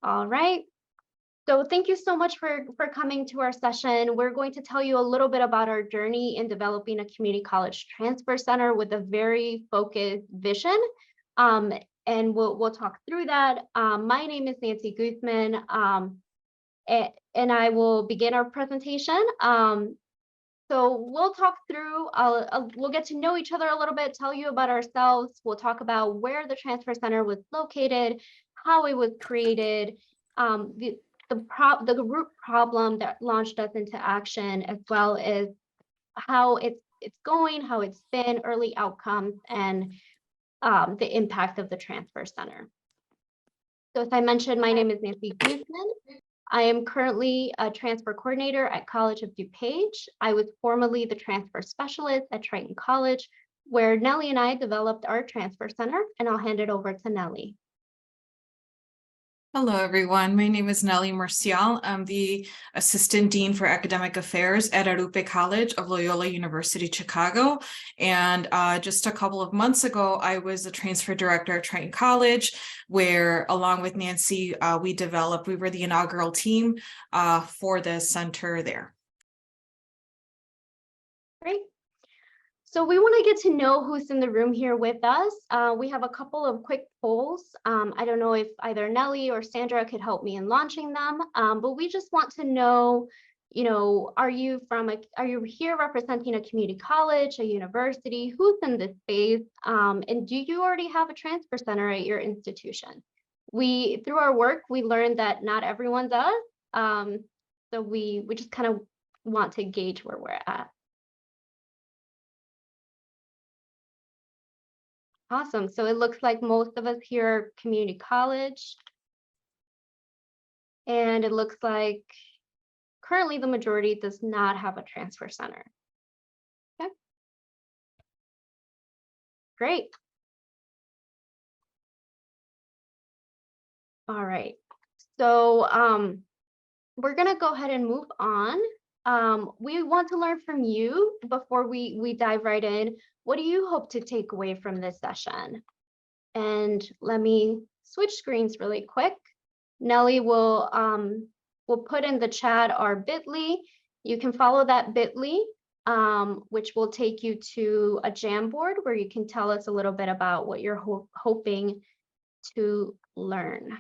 All right. So thank you so much for coming to our session. We're going to tell you a little bit about our journey in developing a community college transfer center with a very focused vision. And we'll talk through that. My name is Nancy Guzman, and I will begin our presentation. So we'll talk through, we'll get to know each other a little bit, tell you about ourselves. We'll talk about where the transfer center was located, how it was created, the root problem that launched us into action, as well as how it's going, how it's been, early outcomes, and the impact of the transfer center. So as I mentioned, my name is Nancy Guzman. I am currently a transfer coordinator at College of DuPage. I was formerly the transfer specialist at Triton College, where Nelly and I developed our transfer center, and I'll hand it over to Nelly. Hello, everyone. My name is Nelly Marcial. I'm the Assistant Dean for Academic Affairs at Arrupe College of Loyola University, Chicago. And just a couple of months ago, I was the transfer director at Triton College, where along with Nancy, we were the inaugural team for the center there. Great. So we want to get to know who's in the room here with us. We have a couple of quick polls. I don't know if either Nelly or Sandra could help me in launching them, but we just want to know, are you here representing a community college, a university? Who's in this space? And do you already have a transfer center at your institution? Through our work, we learned that not everyone does. So we just kind of want to gauge where we're at. Awesome. So it looks like most of us here are community college. And it looks like currently the majority does not have a transfer center. Okay. Great. All right. So we're going to go ahead and move on. We want to learn from you before we dive right in. What do you hope to take away from this session? And let me switch screens really quick. Nelly will put in the chat our bit.ly. You can follow that bit.ly, which will take you to a Jamboard where you can tell us a little bit about what you're hoping to learn.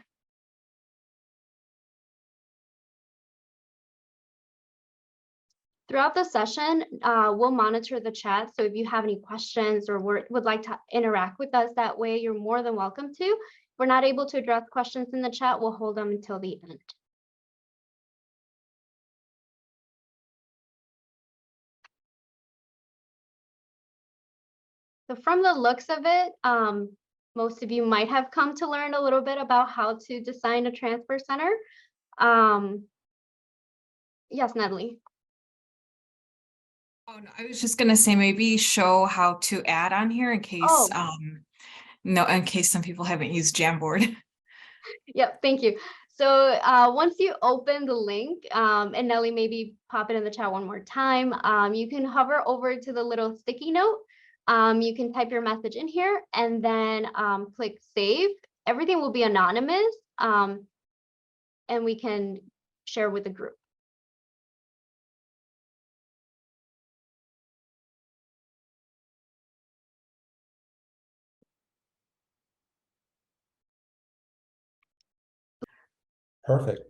Throughout the session, we'll monitor the chat. So if you have any questions or would like to interact with us that way, you're more than welcome to. If we're not able to address questions in the chat, we'll hold them until the end. So from the looks of it, most of you might have come to learn a little bit about how to design a transfer center. Yes, Natalie. Oh, no, I was just going to say maybe show how to add on here in case, in case some people haven't used Jamboard. Yep, thank you. So once you open the link, and Nelly, maybe pop it in the chat one more time, you can hover over to the little sticky note. You can type your message in here and then click save. Everything will be anonymous, and we can share with the group. Perfect.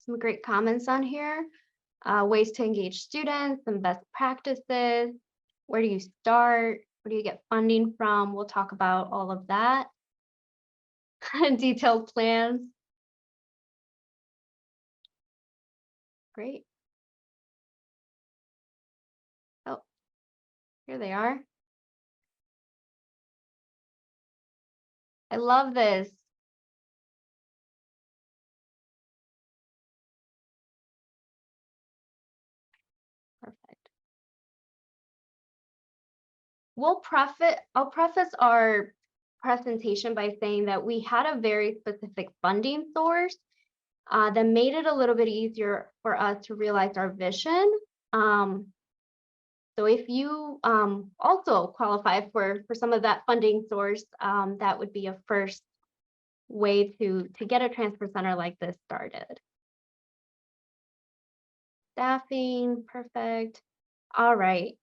Some great comments on here. Ways to engage students, some best practices. Where do you start? Where do you get funding from? We'll talk about all of that. Detailed plans. Great. Oh, here they are. I love this. Perfect. I'll preface our presentation by saying that we had a very specific funding source. that made it a little bit easier for us to realize our vision. So if you also qualify for some of that funding source, that would be a first way to get a transfer center like this started. Staffing, perfect. All right.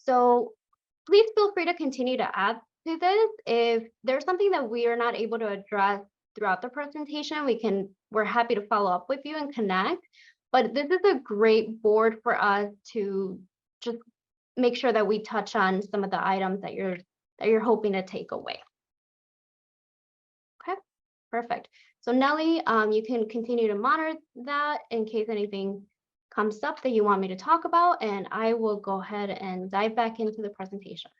So please feel free to continue to add to this. If there's something that we are not able to address throughout the presentation, we're happy to follow up with you and connect. But this is a great board for us to just make sure that we touch on some of the items that you're hoping to take away. Okay, perfect. So Nelly, you can continue to monitor that in case anything comes up that you want me to talk about, and I will go ahead and dive back into the presentation.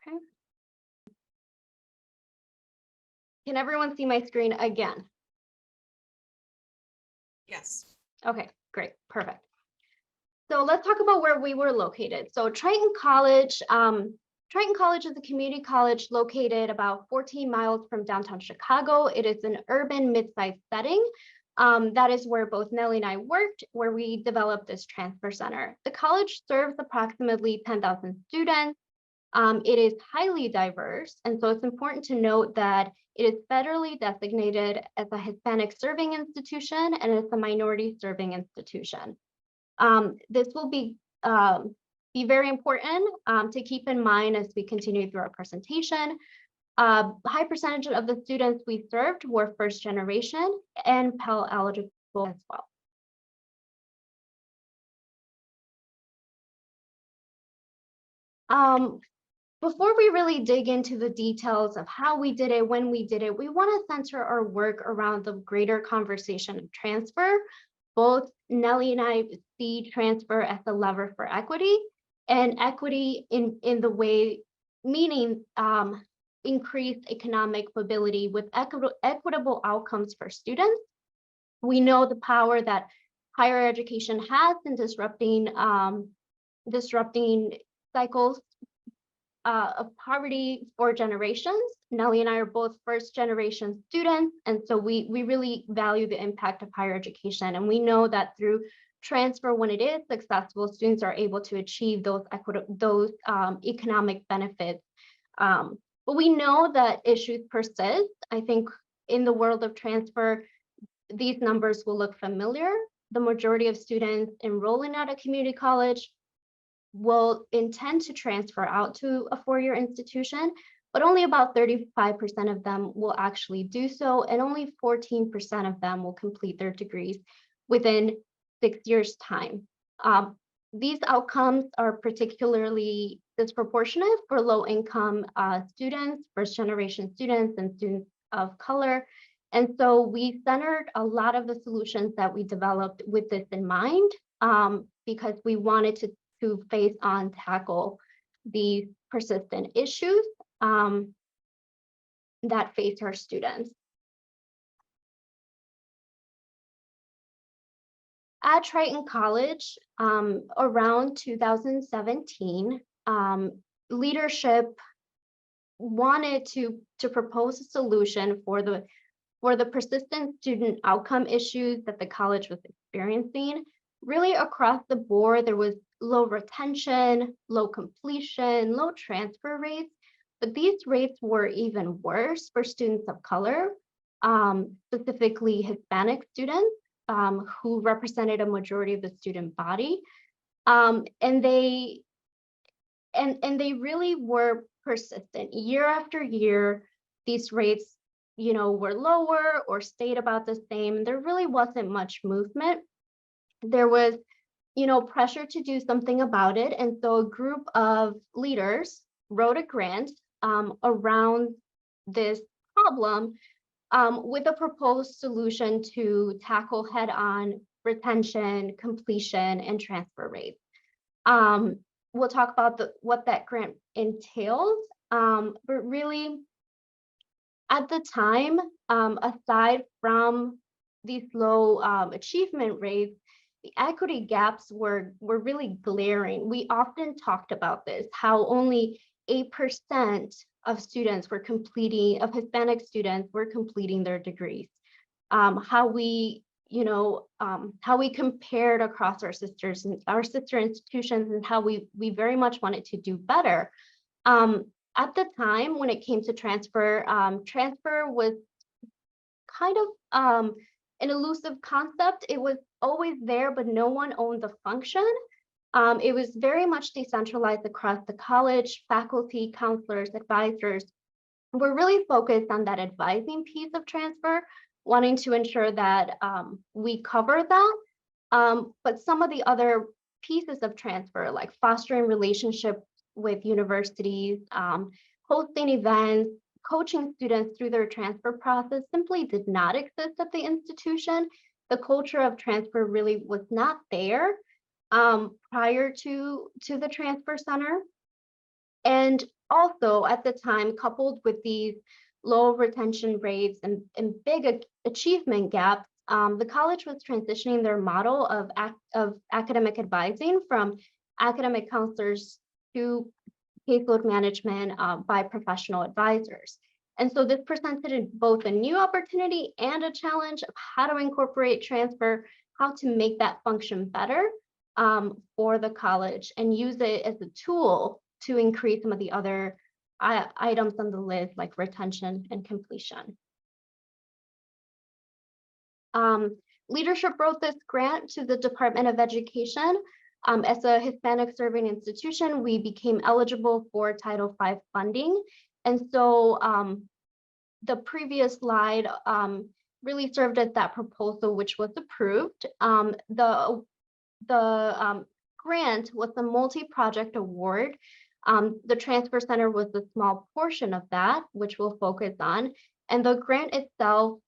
Okay. Can everyone see my screen again? Yes. Okay, great, perfect. So let's talk about where we were located. So Triton College is a community college located about 14 miles from downtown Chicago. It is an urban mid-sized setting. That is where both Nelly and I worked, where we developed this transfer center. The college serves approximately 10,000 students. It is highly diverse, and so it's important to note that it is federally designated as a Hispanic serving institution and it's a minority serving institution. This will be very important to keep in mind as we continue through our presentation. A high percentage of the students we served were first generation and Pell eligible as well. Before we really dig into the details of how we did it, when we did it, we want to center our work around the greater conversation of transfer. Both Nelly and I see transfer as a lever for equity, and equity in the way, meaning increased economic mobility with equitable outcomes for students. We know the power that higher education has in disrupting cycles of poverty for generations. Nelly and I are both first generation students, and so we really value the impact of higher education. And we know that through transfer, when it is successful, students are able to achieve those economic benefits. But we know that issues persist. I think in the world of transfer, these numbers will look familiar. The majority of students enrolling at a community college will intend to transfer out to a four-year institution, but only about 35% of them will actually do so, and only 14% of them will complete their degrees within 6 years' time. These outcomes are particularly disproportionate for low-income students, first-generation students, and students of color. And so we centered a lot of the solutions that we developed with this in mind, because we wanted to face on, tackle these persistent issues that face our students. At Triton College, around 2017, leadership wanted to propose a solution for the persistent student outcome issues that the college was experiencing. Really across the board, there was low retention, low completion, low transfer rates, but these rates were even worse for students of color, specifically Hispanic students, who represented a majority of the student body. And they really were persistent. Year after year, these rates, were lower or stayed about the same. There really wasn't much movement. There was, pressure to do something about it. And so a group of leaders wrote a grant around this problem with a proposed solution to tackle head-on retention, completion, and transfer rates. We'll talk about what that grant entails, but really, at the time, aside from these low achievement rates, the equity gaps were really glaring. We often talked about this, how only 8% students were completing, of Hispanic students were completing their degrees. How we, how we compared across our sister institutions, and how we very much wanted to do better. At the time when it came to transfer, transfer was kind of an elusive concept. It was always there, but no one owned the function. It was very much decentralized across the college. Faculty, counselors, advisors were really focused on that advising piece of transfer, wanting to ensure that we cover that. But some of the other pieces of transfer, like fostering relationships with universities, hosting events, coaching students through their transfer process, simply did not exist at the institution. The culture of transfer really was not there prior to the transfer center. And also at the time, coupled with these low retention rates and big achievement gaps, the college was transitioning their model of academic advising from academic counselors to caseload management by professional advisors. And so this presented both a new opportunity and a challenge of how to incorporate transfer, how to make that function better for the college, and use it as a tool to increase some of the other items on the list, like retention and completion. Leadership wrote this grant to the Department of Education. As a Hispanic serving institution, we became eligible for Title V funding. And so the previous slide really served as that proposal, which was approved. The grant was a multi-project award. The transfer center was a small portion of that, which we'll focus on. And the grant itself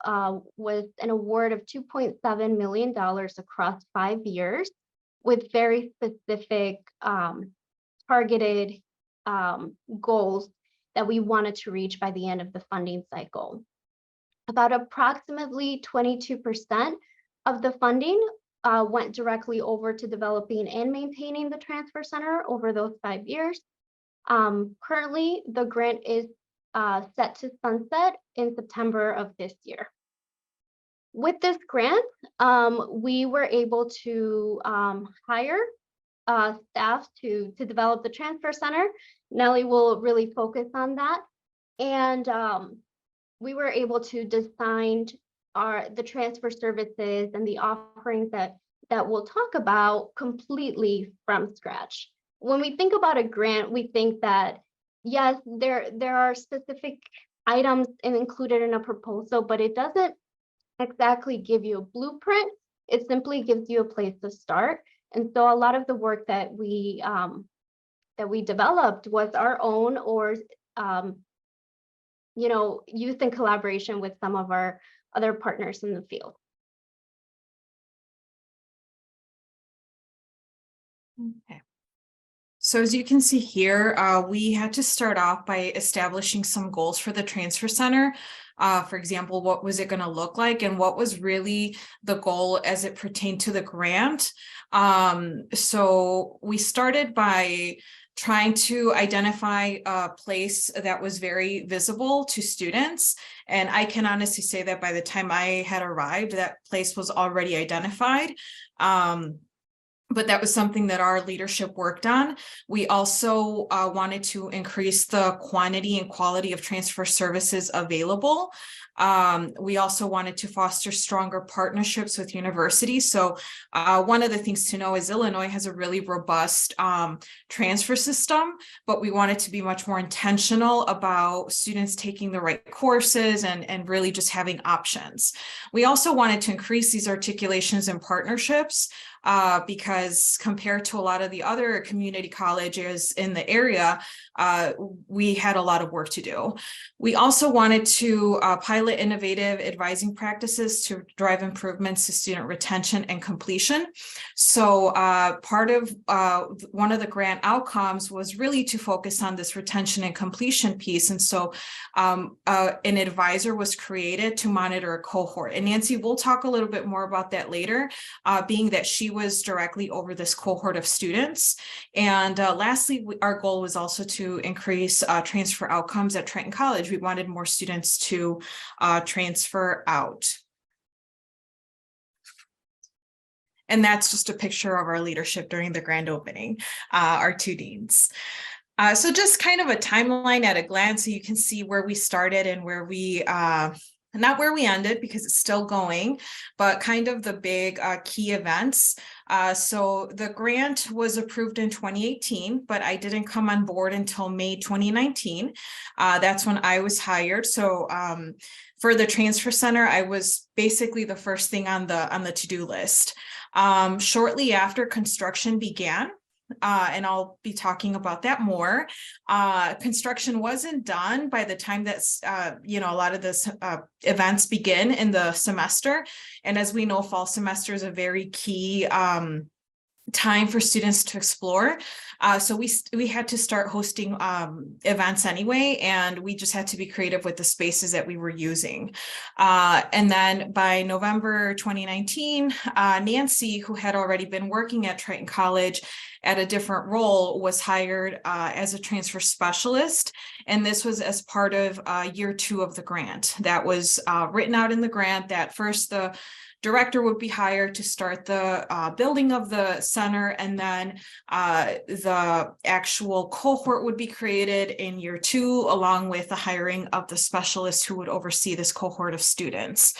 was an award of $2.7 million across 5 years, with very specific targeted goals that we wanted to reach by the end of the funding cycle. About approximately 22% of the funding went directly over to developing and maintaining the transfer center over those 5 years. Currently, the grant is set to sunset in September of this year. With this grant, we were able to hire staff to develop the transfer center. Nelly will really focus on that. And we were able to design the transfer services and the offerings that we'll talk about completely from scratch. When we think about a grant, we think that, yes, there are specific items included in a proposal, but it doesn't exactly give you a blueprint. It simply gives you a place to start. And so a lot of the work that we developed was our own, or used in collaboration with some of our other partners in the field. Okay. So as you can see here, we had to start off by establishing some goals for the transfer center. For example, what was it going to look like, and what was really the goal as it pertained to the grant. So we started by trying to identify a place that was very visible to students. And I can honestly say that by the time I had arrived, that place was already identified. But that was something that our leadership worked on. We also wanted to increase the quantity and quality of transfer services available. We also wanted to foster stronger partnerships with universities. So one of the things to know is Illinois has a really robust transfer system, but we wanted to be much more intentional about students taking the right courses and really just having options. We also wanted to increase these articulations and partnerships because compared to a lot of the other community colleges in the area, we had a lot of work to do. We also wanted to pilot innovative advising practices to drive improvements to student retention and completion. So part of one of the grant outcomes was really to focus on this retention and completion piece. And so an advisor was created to monitor a cohort. And Nancy, we'll talk a little bit more about that later, being that she was directly over this cohort of students. And lastly, our goal was also to to increase transfer outcomes at Trenton College. We wanted more students to transfer out. And that's just a picture of our leadership during the grand opening, our two deans. So just kind of a timeline at a glance, so you can see where we started and where we, not where we ended because it's still going, but kind of the big key events. So the grant was approved in 2018, but I didn't come on board until May 2019. That's when I was hired. So for the transfer center, I was basically the first thing on the to-do list. Shortly after, construction began. And I'll be talking about that more. Construction wasn't done by the time that, a lot of this events begin in the semester. And as we know, fall semester is a very key time for students to explore. So we had to start hosting events anyway, and we just had to be creative with the spaces that we were using. And then by November 2019, Nancy, who had already been working at Trenton College at a different role, was hired as a transfer specialist. And this was as part of year 2 of the grant. That was written out in the grant that first the director would be hired to start the building of the center, and then the actual cohort would be created in year 2, along with the hiring of the specialist who would oversee this cohort of students.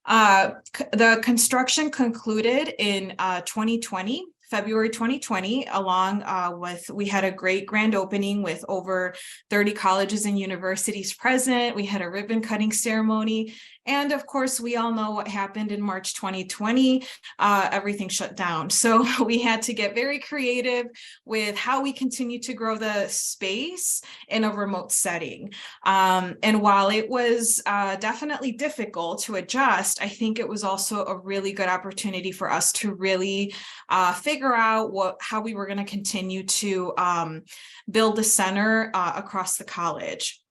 The construction concluded in 2020. February 2020, along with, we had a great grand opening with over 30 colleges and universities present. We had a ribbon cutting ceremony. And of course, we all know what happened in March 2020. Everything shut down. So we had to get very creative with how we continue to grow the space in a remote setting. And while it was definitely difficult to adjust, I think it was also a really good opportunity for us to really figure out how we were going to continue to build the center across the college.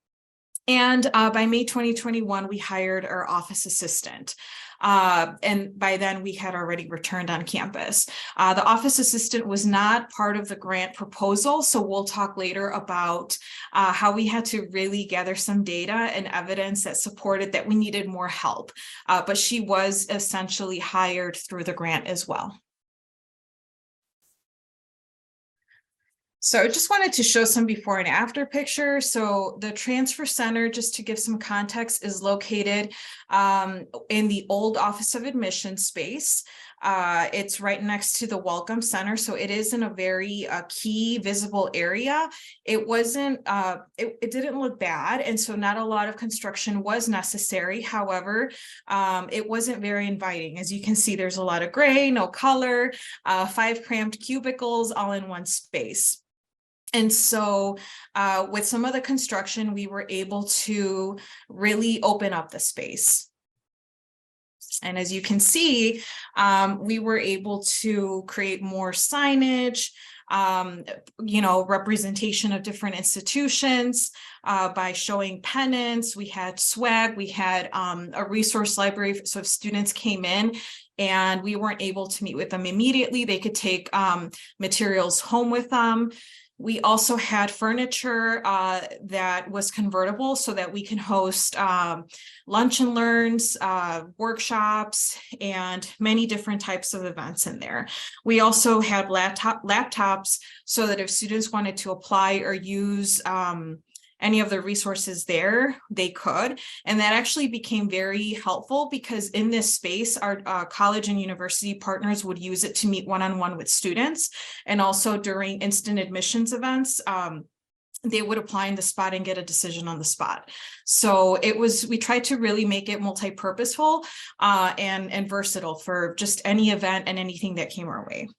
And by May 2021, we hired our office assistant. And by then we had already returned on campus. The office assistant was not part of the grant proposal. So we'll talk later about how we had to really gather some data and evidence that supported that we needed more help. But she was essentially hired through the grant as well. So I just wanted to show some before and after pictures. So the transfer center, just to give some context, is located in the old Office of Admission space. It's right next to the Welcome Center. So it is in a very key visible area. It wasn't, it didn't look bad. And so not a lot of construction was necessary. However, it wasn't very inviting. As you can see, there's a lot of gray, no color, 5 cramped cubicles all in one space. And so with some of the construction, we were able to really open up the space. And as you can see, we were able to create more signage, representation of different institutions by showing pennants. We had swag, we had a resource library. So if students came in and we weren't able to meet with them immediately, they could take materials home with them. We also had furniture that was convertible so that we can host lunch and learns, workshops, and many different types of events in there. We also had laptops so that if students wanted to apply or use any of the resources there, they could. And that actually became very helpful because in this space, our college and university partners would use it to meet one-on-one with students. And also during instant admissions events, they would apply in the spot and get a decision on the spot. So we tried to really make it multi-purposeful and versatile for just any event and anything that came our way.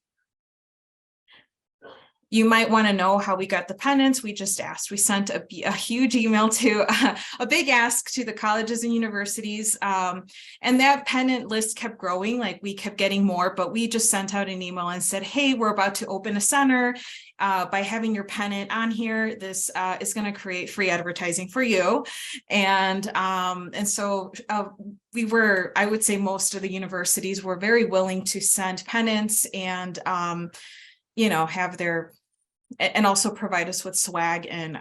You might want to know how we got the pennants. We just asked. We sent a huge email to a big ask to the colleges and universities. And that pennant list kept growing, like we kept getting more, but we just sent out an email and said, hey, we're about to open a center. By having your pennant on here, this is going to create free advertising for you. And so I would say most of the universities were very willing to send pennants and have their and also provide us with swag and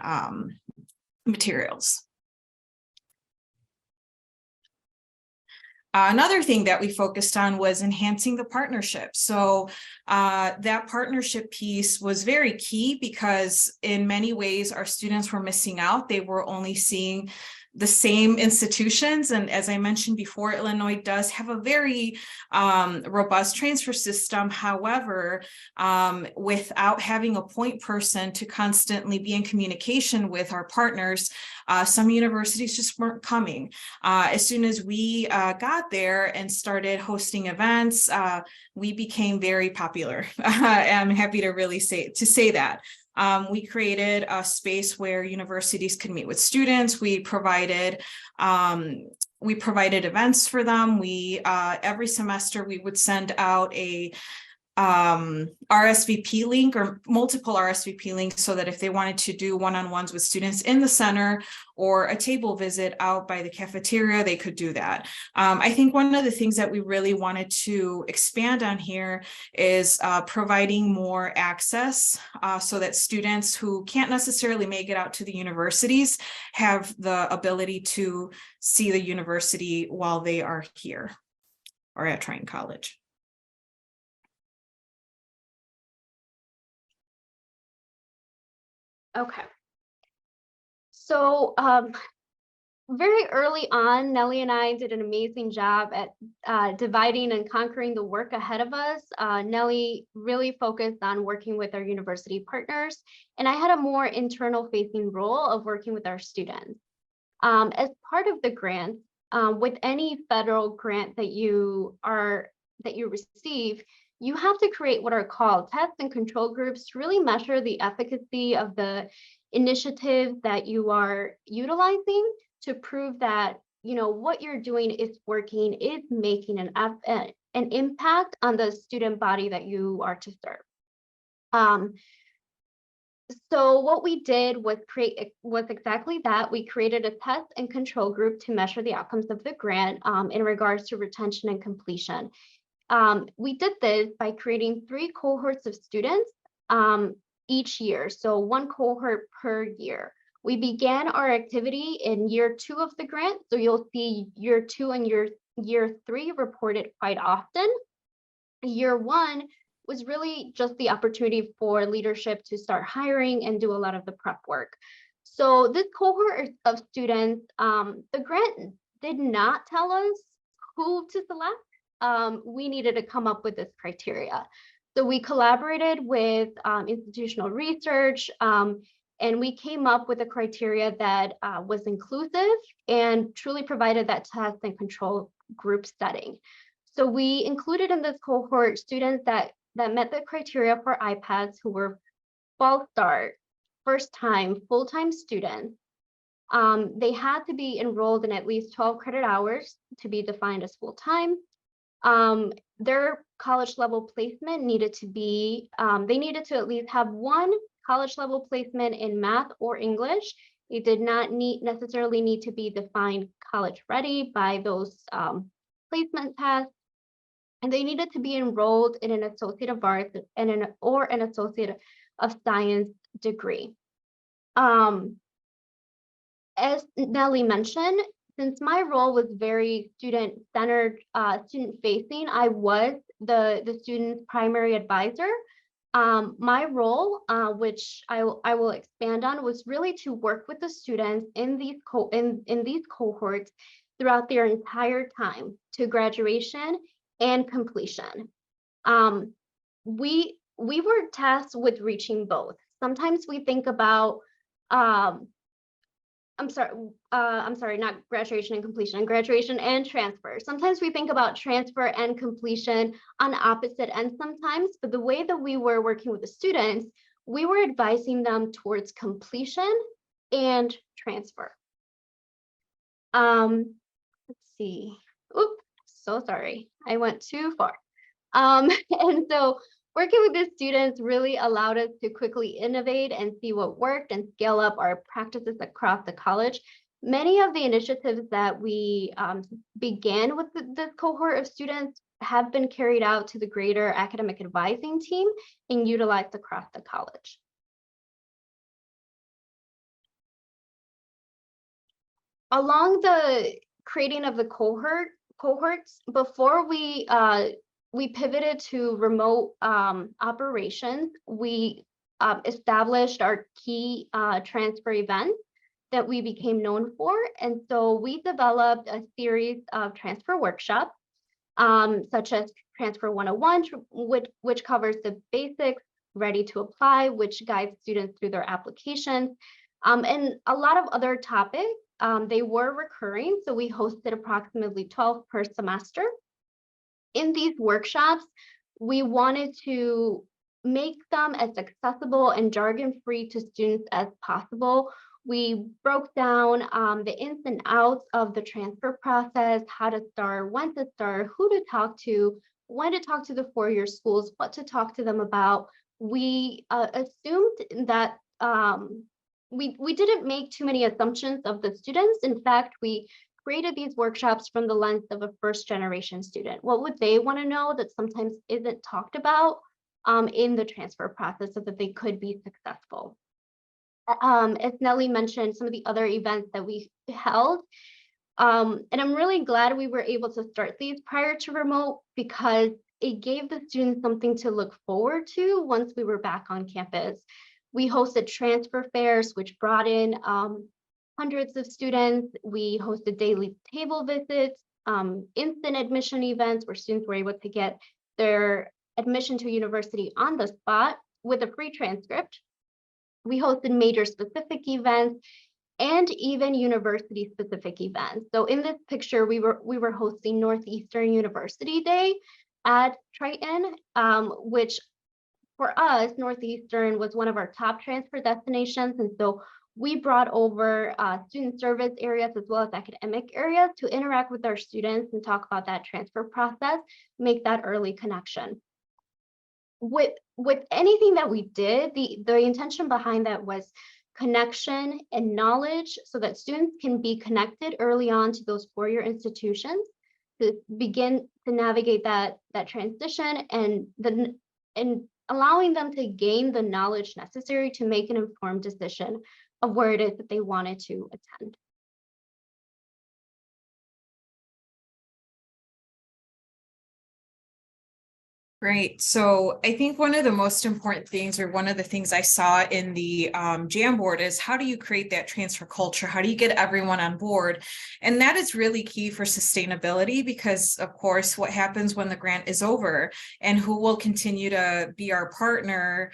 materials. Another thing that we focused on was enhancing the partnership. So that partnership piece was very key because in many ways our students were missing out. They were only seeing the same institutions. And as I mentioned before, Illinois does have a very robust transfer system. However, without having a point person to constantly be in communication with our partners, some universities just weren't coming. As soon as we got there and started hosting events, we became very popular. I'm happy to really say that. We created a space where universities could meet with students. We provided events for them. We every semester we would send out a RSVP link or multiple RSVP links so that if they wanted to do one-on-ones with students in the center or a table visit out by the cafeteria, they could do that. I think one of the things that we really wanted to expand on here is providing more access so that students who can't necessarily make it out to the universities have the ability to see the university while they are here or at Triton College. Okay. So very early on, Nelly and I did an amazing job at dividing and conquering the work ahead of us. Nelly really focused on working with our university partners, and I had a more internal facing role of working with our students. As part of the grant, with any federal grant that you receive, you have to create what are called test and control groups to really measure the efficacy of the initiative that you are utilizing to prove that, you know, what you're doing is working, is making an impact on the student body that you are to serve. So what we did was exactly that. We created a test and control group to measure the outcomes of the grant in regards to retention and completion. We did this by creating 3 cohorts of students each year, so 1 cohort per year. We began our activity in year 2 of the grant, so you'll see year 2 and year 3 reported quite often. Year 1 was really just the opportunity for leadership to start hiring and do a lot of the prep work. So this cohort of students, the grant did not tell us who to select. We needed to come up with this criteria. So we collaborated with institutional research, and we came up with a criteria that was inclusive and truly provided that test and control group setting. So we included in this cohort students that met the criteria for iPads who were fall start, first time, full-time students. They had to be enrolled in at least 12 credit hours to be defined as full-time. Their college level placement needed to be, they needed to at least have 1 college level placement in math or English. It did not necessarily need to be defined college ready by those placement tests. And they needed to be enrolled in an Associate of Arts or an Associate of Science degree. As Nelly mentioned, since my role was very student-centered, student-facing, I was the student's primary advisor. My role, which I will expand on, was really to work with the students in these cohorts throughout their entire time to graduation and completion. We were tasked with reaching both. Sometimes we think about I'm sorry, not graduation and completion, graduation and transfer. Sometimes we think about transfer and completion on opposite ends sometimes, but the way that we were working with the students, we were advising them towards completion and transfer. Let's see. Oops, so sorry. I went too far. And so working with the students really allowed us to quickly innovate and see what worked and scale up our practices across the college. Many of the initiatives that we began with this cohort of students have been carried out to the greater academic advising team and utilized across the college. along the creating of the cohorts, before we pivoted to remote operations, we established our key transfer events that we became known for. And so we developed a series of transfer workshops, such as Transfer 101, which covers the basics, Ready to Apply, which guides students through their applications, and a lot of other topics. They were recurring, so we hosted approximately 12 per semester. In these workshops, we wanted to make them as accessible and jargon-free to students as possible. We broke down the ins and outs of the transfer process, how to start, when to start, who to talk to, when to talk to the four-year schools, what to talk to them about. We assumed that we didn't make too many assumptions of the students. In fact, we created these workshops from the lens of a first-generation student. What would they want to know that sometimes isn't talked about in the transfer process so that they could be successful? As Nelly mentioned, some of the other events that we held, and I'm really glad we were able to start these prior to remote, because it gave the students something to look forward to once we were back on campus. We hosted transfer fairs, which brought in hundreds of students. We hosted daily table visits, instant admission events where students were able to get their admission to university on the spot with a free transcript. We hosted major specific events and even university specific events. So in this picture, we were hosting Northeastern University Day at Triton, which for us, Northeastern was one of our top transfer destinations. And so we brought over student service areas as well as academic areas to interact with our students and talk about that transfer process, make that early connection. With anything that we did, the intention behind that was connection and knowledge so that students can be connected early on to those four-year institutions to begin to navigate that transition and allowing them to gain the knowledge necessary to make an informed decision of where it is that they wanted to attend. Great. So I think one of the most important things, or one of the things I saw in the Jamboard, is how do you create that transfer culture? How do you get everyone on board? And that is really key for sustainability, because of course, what happens when the grant is over, and who will continue to be our partner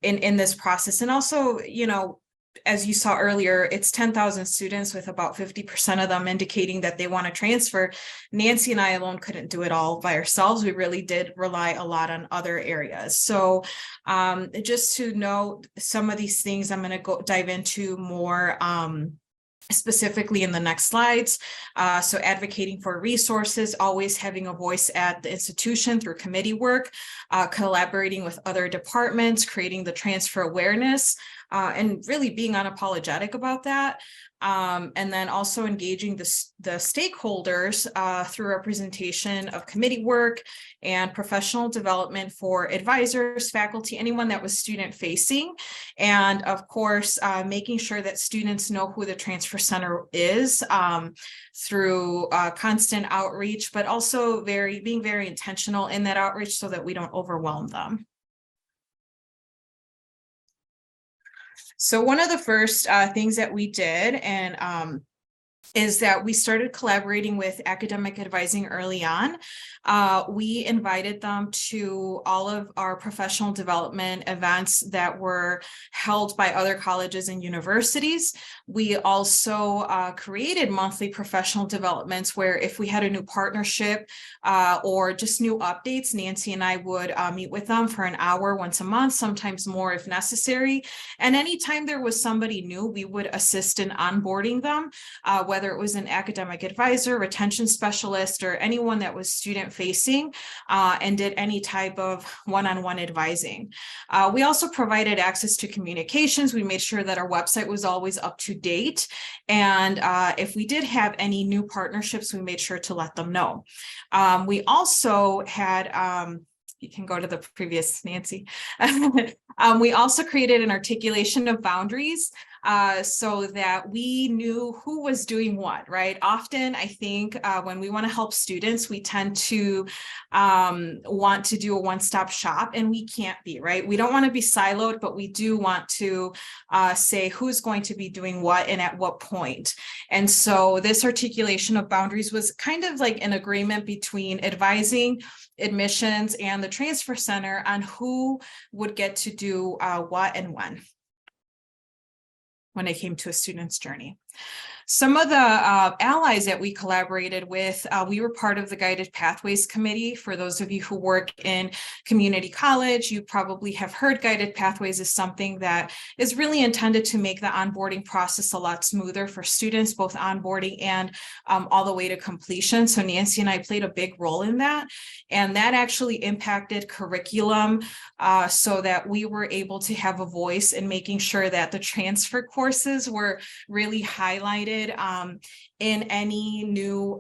in this process? And also, you know, as you saw earlier, it's 10,000 students with about 50% of them indicating that they want to transfer. Nancy and I alone couldn't do it all by ourselves. We really did rely a lot on other areas. So just to know some of these things, I'm going to dive into more specifically in the next slides. So advocating for resources, always having a voice at the institution through committee work, collaborating with other departments, creating the transfer awareness, and really being unapologetic about that. And then also engaging the stakeholders through representation of committee work and professional development for advisors, faculty, anyone that was student facing. And of course, making sure that students know who the Transfer Center is through constant outreach, but also being very intentional in that outreach so that we don't overwhelm them. So one of the first things that we did is that we started collaborating with academic advising early on. We invited them to all of our professional development events that were held by other colleges and universities. We also created monthly professional developments where if we had a new partnership or just new updates, Nancy and I would meet with them for an hour once a month, sometimes more if necessary. And anytime there was somebody new, we would assist in onboarding them, whether it was an academic advisor, retention specialist, or anyone that was student facing and did any type of one-on-one advising. We also provided access to communications. We made sure that our website was always up to date. And if we did have any new partnerships, we made sure to let them know. We also had you can go to the previous, Nancy. We also created an articulation of boundaries so that we knew who was doing what, right? Often, I think when we want to help students, we tend to want to do a one-stop shop, and we can't be, right? We don't want to be siloed, but we do want to say who's going to be doing what and at what point. And so this articulation of boundaries was kind of like an agreement between advising, admissions, and the transfer center on who would get to do what and when it came to a student's journey. Some of the allies that we collaborated with, we were part of the Guided Pathways Committee. For those of you who work in community college, you probably have heard Guided Pathways is something that is really intended to make the onboarding process a lot smoother for students, both onboarding and all the way to completion. So Nancy and I played a big role in that. And that actually impacted curriculum so that we were able to have a voice in making sure that the transfer courses were really highlighted in any new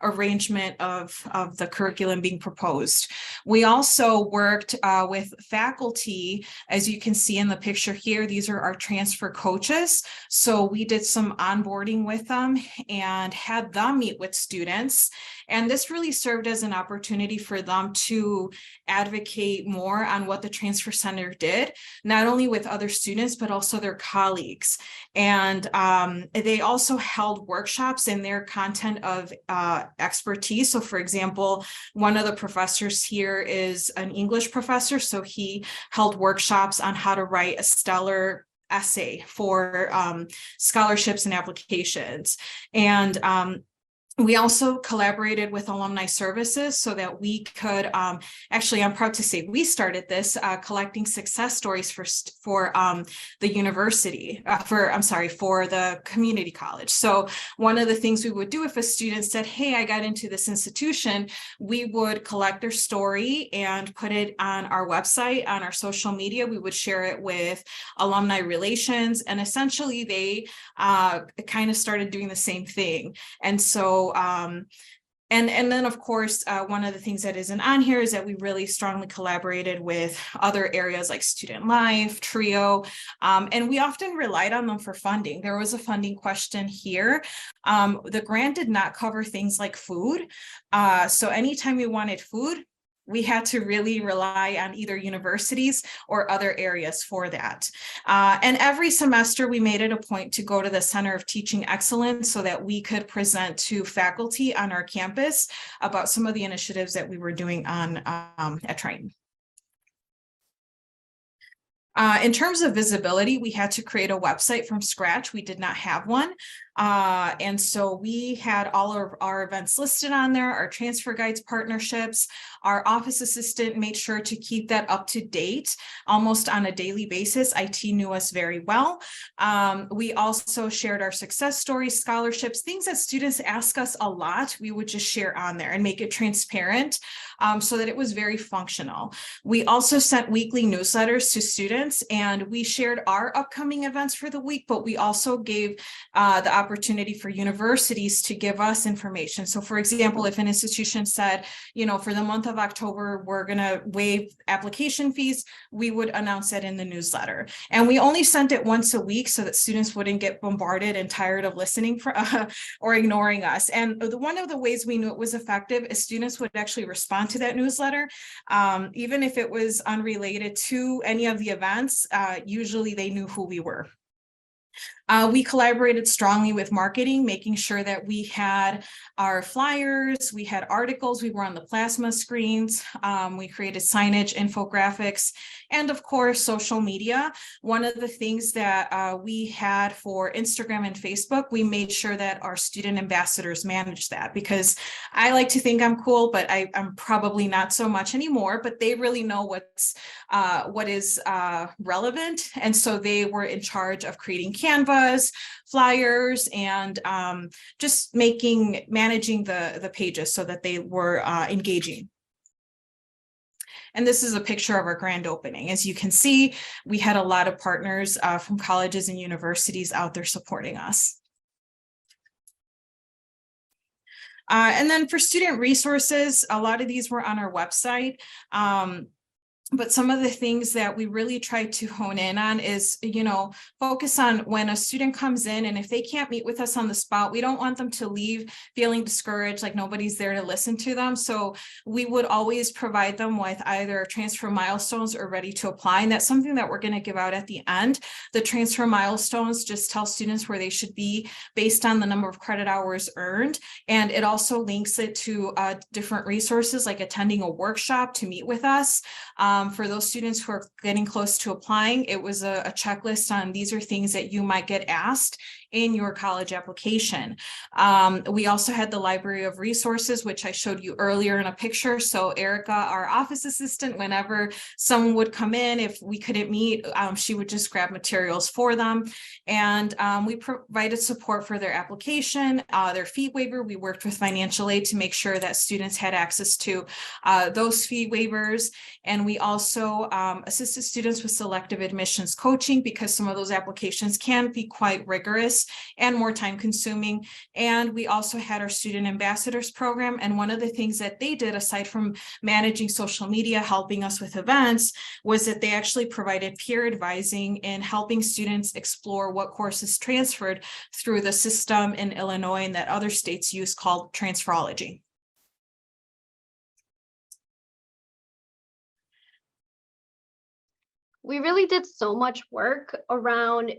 arrangement of the curriculum being proposed. We also worked with faculty. As you can see in the picture here, these are our transfer coaches. So we did some onboarding with them and had them meet with students. And this really served as an opportunity for them to advocate more on what the transfer center did, not only with other students, but also their colleagues. And they also held workshops in their content of expertise. So for example, one of the professors here is an English professor. So he held workshops on how to write a stellar essay for scholarships and applications. And we also collaborated with alumni services so that we could, actually, I'm proud to say we started this collecting success stories for the university, for the community college. So one of the things we would do if a student said, hey, I got into this institution, we would collect their story and put it on our website, on our social media. We would share it with alumni relations, and essentially they kind of started doing the same thing. And so and then, of course, one of the things that isn't on here is that we really strongly collaborated with other areas like Student Life, TRIO, and we often relied on them for funding. There was a funding question here. The grant did not cover things like food. So anytime we wanted food, we had to really rely on either universities or other areas for that. And every semester, we made it a point to go to the Center of Teaching Excellence so that we could present to faculty on our campus about some of the initiatives that we were doing on at Triton. In terms of visibility, we had to create a website from scratch. We did not have one. And so we had all of our events listed on there, our transfer guides partnerships. Our office assistant made sure to keep that up to date almost on a daily basis. IT knew us very well. We also shared our success stories, scholarships, things that students ask us a lot. We would just share on there and make it transparent so that it was very functional. We also sent weekly newsletters to students, and we shared our upcoming events for the week, but we also gave the opportunity for universities to give us information. So for example, if an institution said, you know, for the month of October, we're going to waive application fees, we would announce that in the newsletter. And we only sent it once a week so that students wouldn't get bombarded and tired of listening for or ignoring us. And one of the ways we knew it was effective is students would actually respond to that newsletter. Even if it was unrelated to any of the events, usually they knew who we were. We collaborated strongly with marketing, making sure that we had our flyers, we had articles, we were on the plasma screens, we created signage, infographics, and of course, social media. One of the things that we had for Instagram and Facebook, we made sure that our student ambassadors managed that, because I like to think I'm cool, but I'm probably not so much anymore, but they really know what is relevant. And so they were in charge of creating Canvas, flyers, and just managing the pages so that they were engaging. And this is a picture of our grand opening. As you can see, we had a lot of partners from colleges and universities out there supporting us. And then for student resources, a lot of these were on our website. But some of the things that we really try to hone in on is, focus on when a student comes in, and if they can't meet with us on the spot, we don't want them to leave feeling discouraged, like nobody's there to listen to them. So we would always provide them with either transfer milestones or ready to apply. And that's something that we're going to give out at the end. The transfer milestones just tell students where they should be based on the number of credit hours earned. And it also links it to different resources, like attending a workshop to meet with us. For those students who are getting close to applying, it was a checklist on these are things that you might get asked in your college application. We also had the library of resources, which I showed you earlier in a picture. So Erica, our office assistant, whenever someone would come in, if we couldn't meet, she would just grab materials for them. And we provided support for their application, their fee waiver. We worked with financial aid to make sure that students had access to those fee waivers. And we also assisted students with selective admissions coaching, because some of those applications can be quite rigorous and more time consuming. And we also had our student ambassadors program. And one of the things that they did, aside from managing social media, helping us with events, was that they actually provided peer advising and helping students explore what courses transferred through the system in Illinois and that other states use, called transferology. We really did so much work around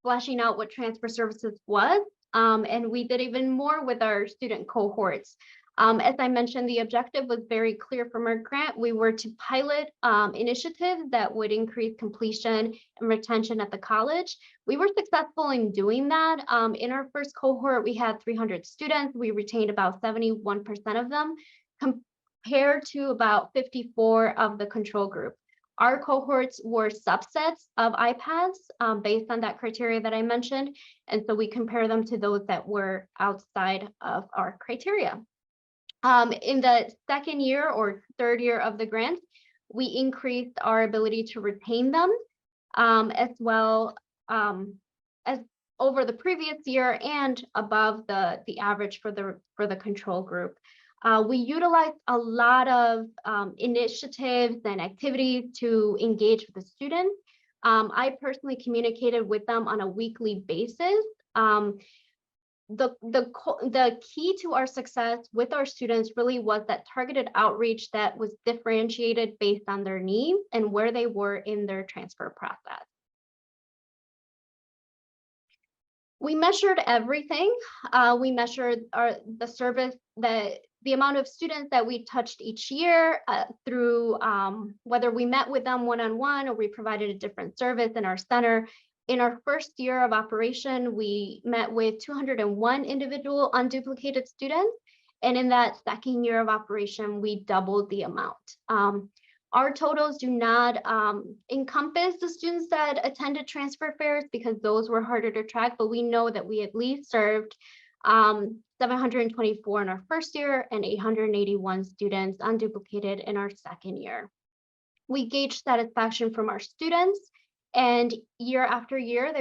fleshing out what transfer services was, and we did even more with our student cohorts. As I mentioned, the objective was very clear from our grant. We were to pilot initiatives that would increase completion and retention at the college. We were successful in doing that. In our first cohort, we had 300 students. We retained about 71% of them, compared to about 54 of the control group. Our cohorts were subsets of iPads based on that criteria that I mentioned. And so we compare them to those that were outside of our criteria. In the second year or third year of the grant, we increased our ability to retain them as well as over the previous year and above the average for the control group. We utilized a lot of initiatives and activities to engage with the students. I personally communicated with them on a weekly basis. The key to our success with our students really was that targeted outreach that was differentiated based on their needs and where they were in their transfer process. We measured everything. We measured the service, the amount of students that we touched each year through whether we met with them one-on-one or we provided a different service in our center. In our first year of operation, we met with 201 individual unduplicated students. And in that second year of operation, we doubled the amount. Our totals do not encompass the students that attended transfer fairs because those were harder to track, but we know that we at least served 724 in our first year and 881 students unduplicated in our second year. We gauged satisfaction from our students, and year after year,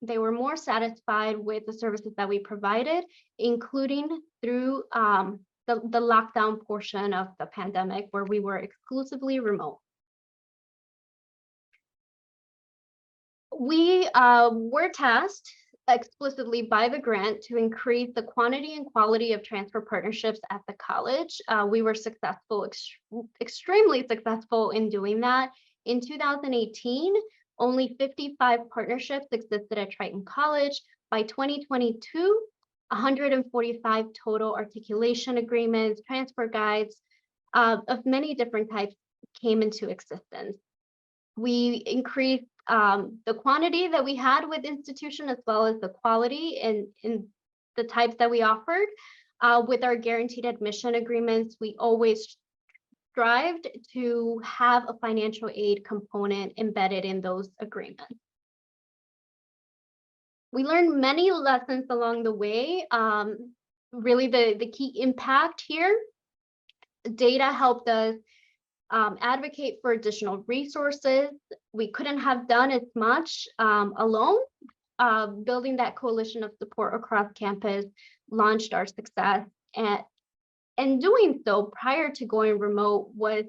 they were more satisfied with the services that we provided, including through the lockdown portion of the pandemic where we were exclusively remote. We were tasked explicitly by the grant to increase the quantity and quality of transfer partnerships at the college. We were successful, extremely successful in doing that. In 2018, only 55 partnerships existed at Triton College. By 2022, 145 total articulation agreements, transfer guides of many different types came into existence. We increased the quantity that we had with institution as well as the quality in the types that we offered. With our guaranteed admission agreements, we always strived to have a financial aid component embedded in those agreements. We learned many lessons along the way. Really the key impact here, data helped us advocate for additional resources. We couldn't have done as much alone. Building that coalition of support across campus launched our success, and doing so prior to going remote was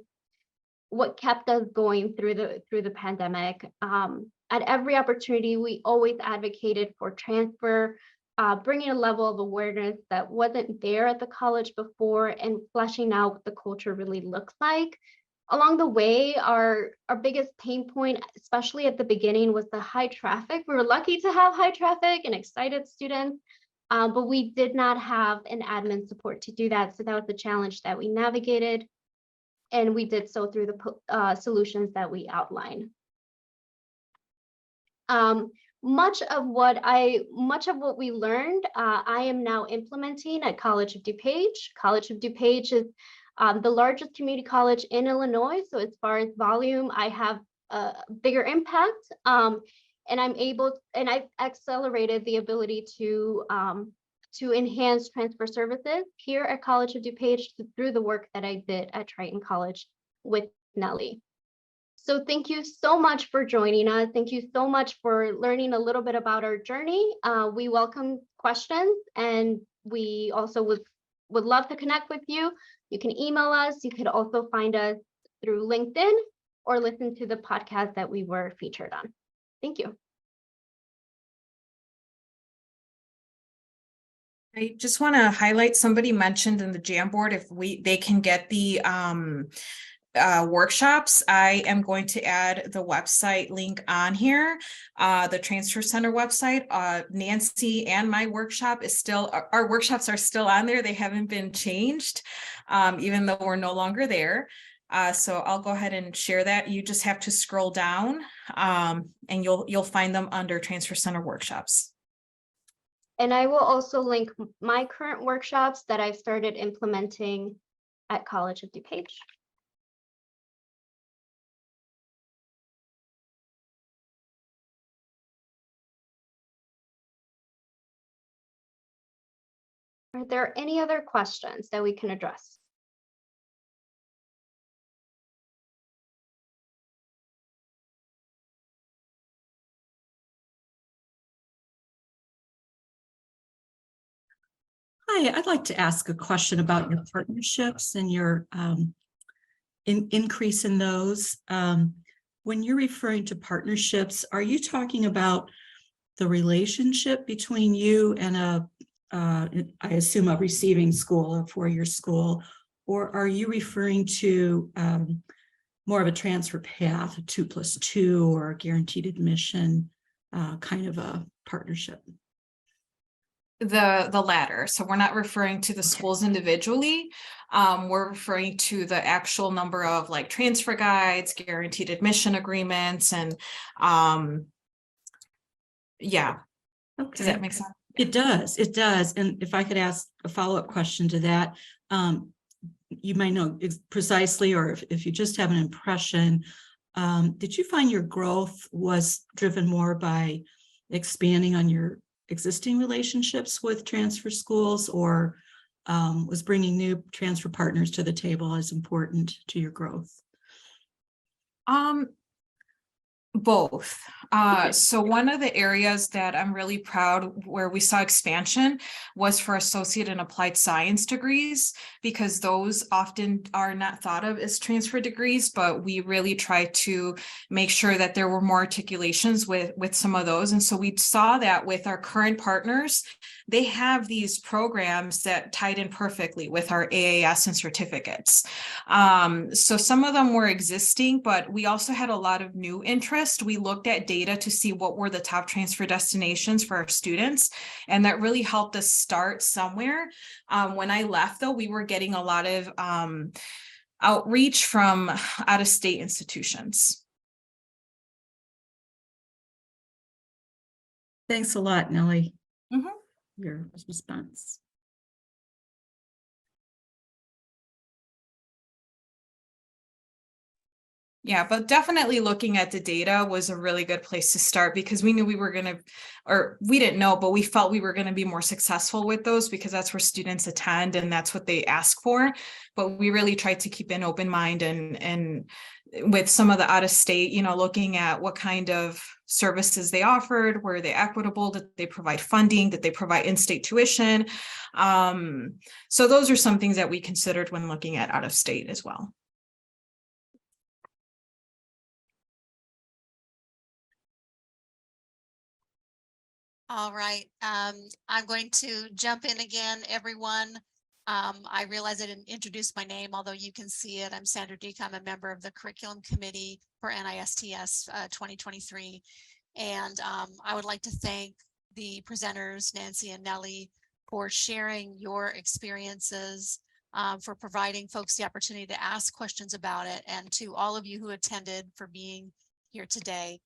what kept us going through the pandemic. At every opportunity, we always advocated for transfer, bringing a level of awareness that wasn't there at the college before, and fleshing out what the culture really looks like. Along the way, our biggest pain point, especially at the beginning, was the high traffic. We were lucky to have high traffic and excited students, but we did not have an admin support to do that. So that was the challenge that we navigated, and we did so through the solutions that we outlined. Much of what we learned, I am now implementing at College of DuPage. College of DuPage is the largest community college in Illinois. So as far as volume, I have a bigger impact. And I've accelerated the ability to enhance transfer services here at College of DuPage through the work that I did at Triton College with Nelly. So thank you so much for joining us. Thank you so much for learning a little bit about our journey. We welcome questions, and we also would love to connect with you. You can email us. You could also find us through LinkedIn or listen to the podcast that we were featured on. Thank you. I just want to highlight, somebody mentioned in the Jamboard if they can get the workshops. I am going to add the website link on here, the Transfer Center website. Nancy and my workshop is still, our workshops are still on there. They haven't been changed, even though we're no longer there. So I'll go ahead and share that. You just have to scroll down, and you'll find them under Transfer Center workshops. And I will also link my current workshops that I've started implementing at College of DuPage. Are there any other questions that we can address? Hi, I'd like to ask a question about your partnerships and your increase in those. When you're referring to partnerships, are you talking about the relationship between you and I assume a receiving school, a four-year school, or are you referring to more of a transfer path, a 2+2 or a guaranteed admission kind of a partnership? The latter. So we're not referring to the schools individually. We're referring to the actual number of like transfer guides, guaranteed admission agreements, and yeah. Okay. Does that make sense? It does. It does. And if I could ask a follow-up question to that, you might know precisely, or if you just have an impression, did you find your growth was driven more by expanding on your existing relationships with transfer schools, or was bringing new transfer partners to the table as important to your growth? Both. So one of the areas that I'm really proud where we saw expansion was for associate and applied science degrees, because those often are not thought of as transfer degrees, but we really try to make sure that there were more articulations with some of those. And so we saw that with our current partners, they have these programs that tied in perfectly with our AAS and certificates. So some of them were existing, but we also had a lot of new interest. We looked at data to see what were the top transfer destinations for our students, and that really helped us start somewhere. When I left, though, we were getting a lot of outreach from out-of-state institutions. Thanks a lot, Nelly. Mm-hmm. Your response. Yeah, but definitely looking at the data was a really good place to start, because we knew we were going to, or we didn't know, but we felt we were going to be more successful with those because that's where students attend and that's what they ask for. But we really tried to keep an open mind, and with some of the out of state, you know, looking at what kind of services they offered, were they equitable, did they provide funding, did they provide in-state tuition? So those are some things that we considered when looking at out of state as well. All right, I'm going to jump in again, everyone. I realize I didn't introduce my name, although you can see it. I'm Sandra Deek. I'm a member of the Curriculum Committee for NISTS 2023. And I would like to thank the presenters, Nancy and Nelly, for sharing your experiences, for providing folks the opportunity to ask questions about it, and to all of you who attended for being here today.